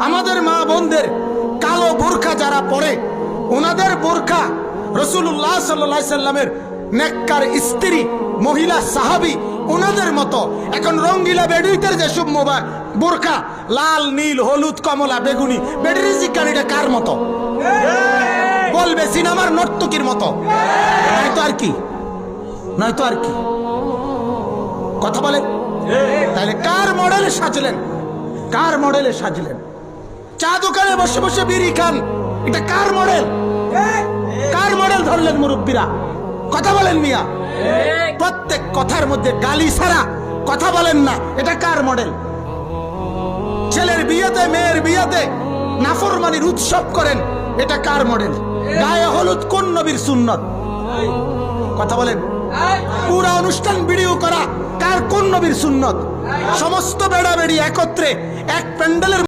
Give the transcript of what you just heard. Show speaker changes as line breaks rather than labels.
আমাদের মা বোনদের কালো বোরখা যারা পরে, ওনাদের বোরখা রাসূলুল্লাহ সাল্লাল্লাহু আলাইহি সাল্লামের নেককার স্ত্রী মহিলা সাহাবী ওনাদের মতো এখন রঙ্গিলা বেডুইতের যেসব বোরখা লাল নীল হলুদ কমলা বেগুনি বেডরিজিকানিটা কার মতো বলবে? সিনেমার নর্তকীর মতো, নয়তো আর কি, নয়তো আর কি। কথা বলে তাহলে কার মডেলে সাজলেন? কার মডেলে সাজলেন? চা দোকানে বসে বসে বিড়ি খান, এটা কার মডেল? কার মডেল ধরলেন মুরব্বীরা? কথা বলেন মিয়া, প্রত্যেক কথার মধ্যে গালি ছাড়া কথা বলেন না, এটা কার মডেল? ছেলের বিয়েতে মেয়ের বিয়েতে নাফরমানির উৎসব করেন, এটা কার মডেল? গায়ে হলুদ কোন নবীর সুন্নত? কথা বলেন। পুরা অনুষ্ঠান ভিডিও করা কার কোন নবীর সুন্নত? সমস্ত বেড়া বেড়ি একত্রে এক প্যান্ডেলের